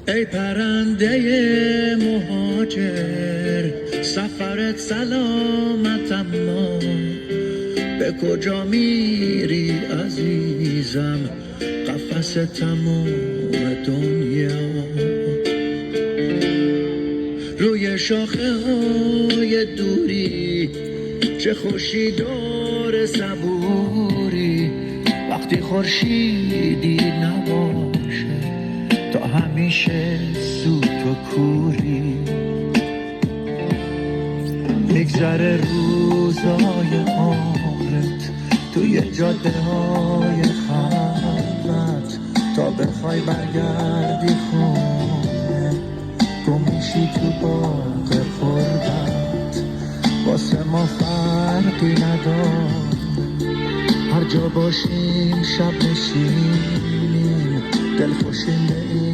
ای پرنده مهاجر سفرت سلامت، اما به کجا میری عزیزم؟ قفس تمام دنیا. روی شاخه های دوری چه خوشی دور صبوری، وقتی خورشیدی نباشه تا همیشه سوت و کوری. میگذره روزای عمرت توی جاده های خلوت، تا بخوای برگردی خونه گم میشی تو باغ غربت. واسه ما فرقی نداره هر جا باشیم، شب نشینیم دلخوشیم.